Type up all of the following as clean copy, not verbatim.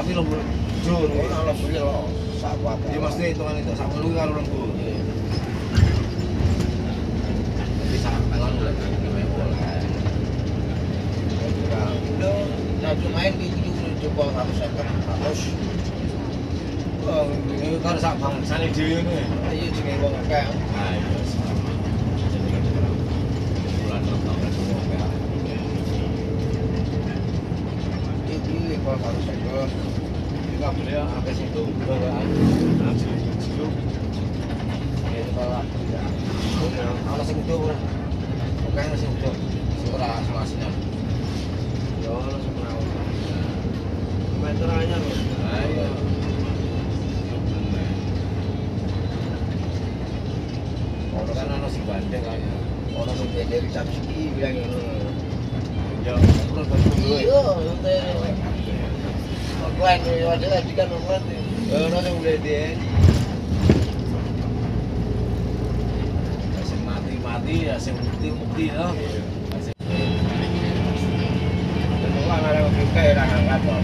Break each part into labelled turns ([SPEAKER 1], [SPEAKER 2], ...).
[SPEAKER 1] Tapi lembur jur.
[SPEAKER 2] Ora lembur lho. Sakwat.
[SPEAKER 1] Ya mesti hitungan itu sak melu karo lembur. Jadi sak melon oleh gawe oleh.
[SPEAKER 2] Nah, main di coba harus second harus.
[SPEAKER 1] Oh, ini kan sak bangsane dhewe ne.
[SPEAKER 2] Iya jenenge wong akeh.
[SPEAKER 1] Ah iya sama. Jadi bulan Ramadan semua ya.
[SPEAKER 2] Iki kok harus second.
[SPEAKER 1] Kita beli apa sih itu bawaan nasi ciu. Ya kalau ya. Kalau sing itu ora. Oke sing itu. Ora selasnya. Yo langsung mau. Meterannya lho. Ayo. Orang kan ana sing bandeng kan.
[SPEAKER 2] Orang sing dari jam segi bilang ngono.
[SPEAKER 1] Ya, terus dulu.
[SPEAKER 2] Iya, online yo ada di kan online. Ono sing mulai dia.
[SPEAKER 1] Sing mati ya sing mukti to.
[SPEAKER 2] Wong arek kayak ra ngangkat to.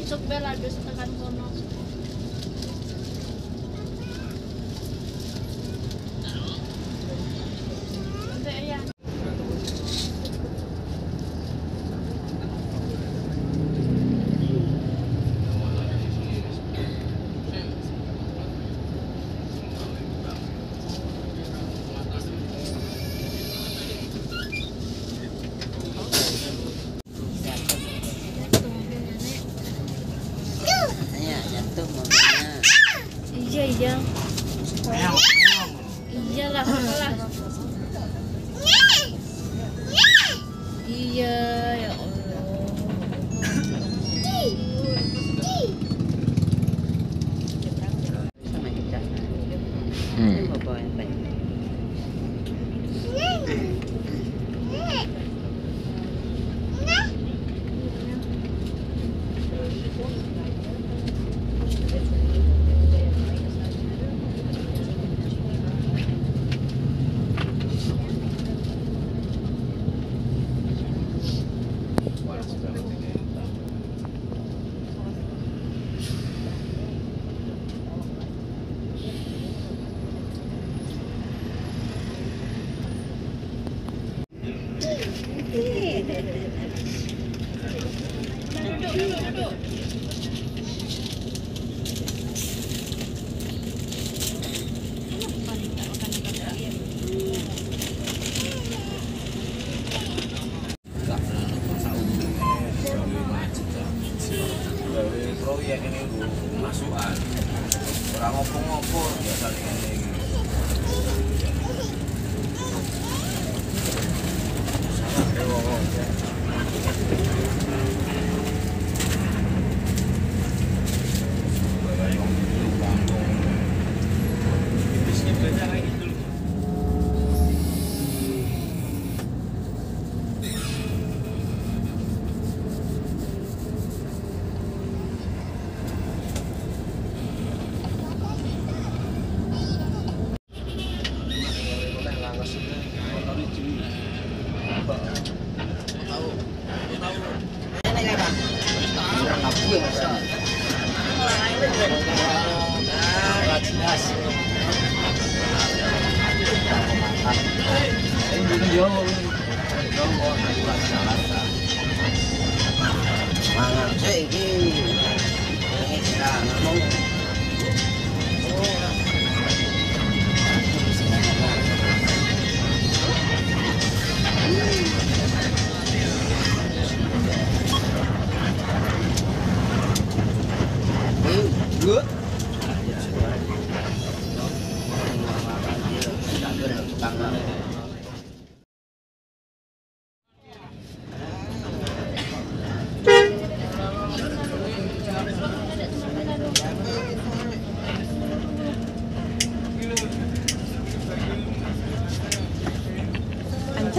[SPEAKER 3] Isuk bel adus tekan kono. Ndek ya. Iya. Iyalah, apalah. Iya, ya Allah.
[SPEAKER 1] Proyek ini masukan orang ngopo-ngopo biasa ini
[SPEAKER 2] Nah, jelas. Mangan saya ini. Ini kita ngomong. Good.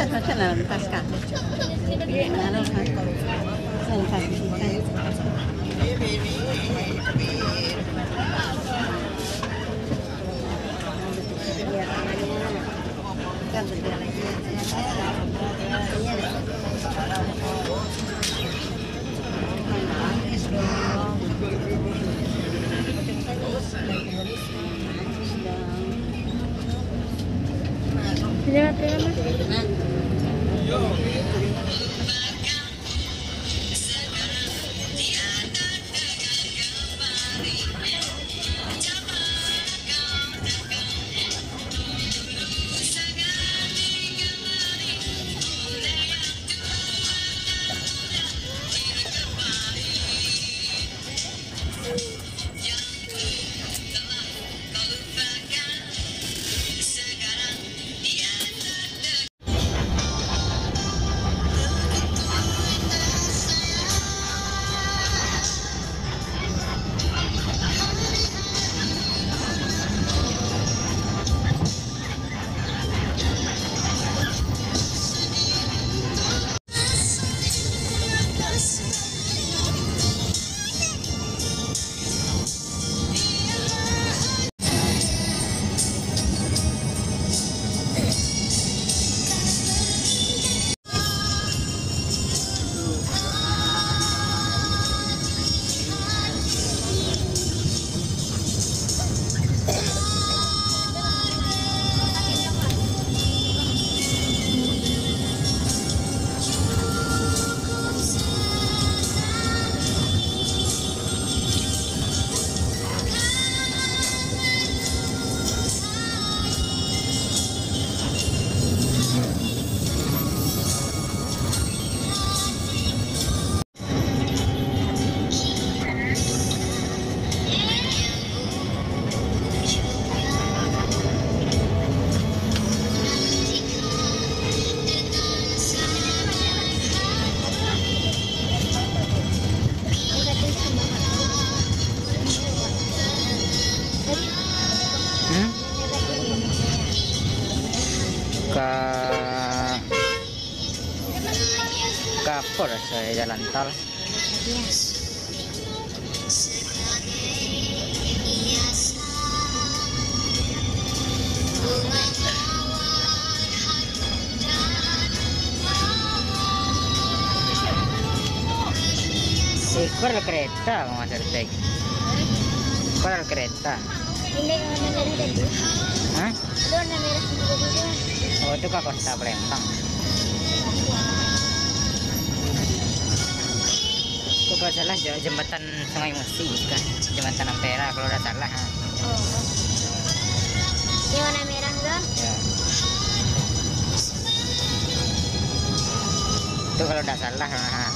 [SPEAKER 4] Macam lah lepas kak. Mana kan? Saya
[SPEAKER 5] Kapur saya jalan tol. Ikor kereta mau masuk tek. Ikor kereta.
[SPEAKER 3] Ini warna merah tadi.
[SPEAKER 5] Hah?
[SPEAKER 3] Ada warna merah juga.
[SPEAKER 5] Oh itu ke Kota Palembang. Itu kalau salah jembatan Sungai Musi kan, jembatan Ampera kalau udah salah.
[SPEAKER 3] Oh. Ini warna merah enggak?
[SPEAKER 5] Ya. Itu kalau udah salah. Nah.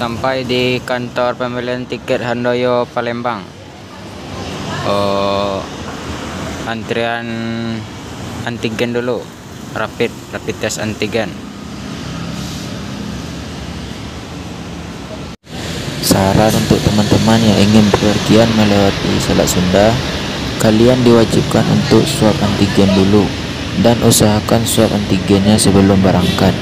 [SPEAKER 6] Sampai di kantor pembelian tiket Handoyo Palembang. Antrian antigen dulu, rapid test antigen.
[SPEAKER 7] Saran untuk teman-teman yang ingin bepergian melewati Selat Sunda, kalian diwajibkan untuk swab antigen dulu dan usahakan swab antigennya sebelum berangkat.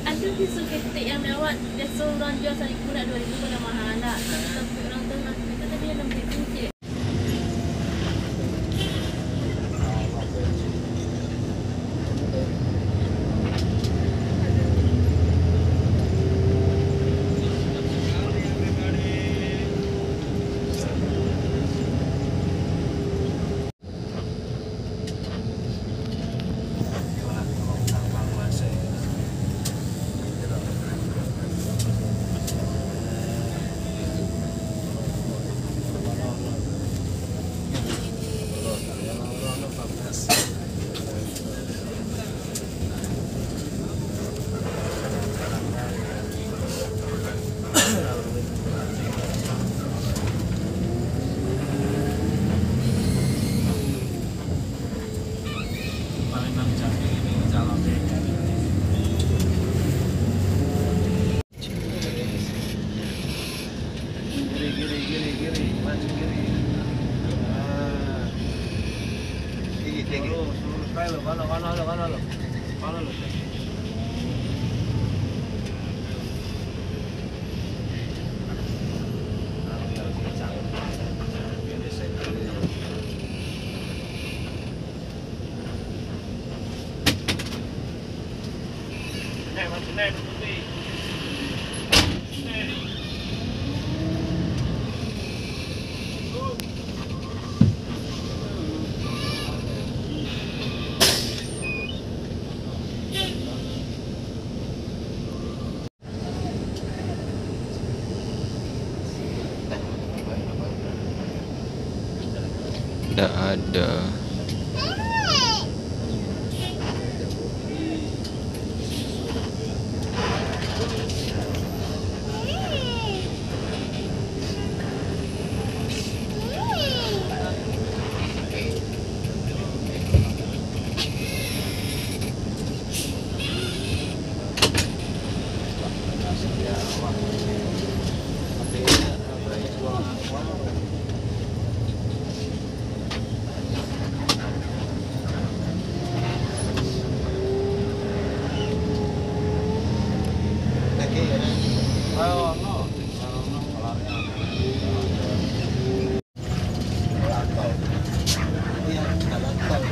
[SPEAKER 8] Ada tisu ketik yang lewat, biasa orang jual RM1,000 nak RM2,000 pada mahal nak. Tapi orang tu nak kita tadi RM6,000 je.
[SPEAKER 1] Mana lo? Mana lo?
[SPEAKER 6] Tidak ada.
[SPEAKER 8] Jalan tol.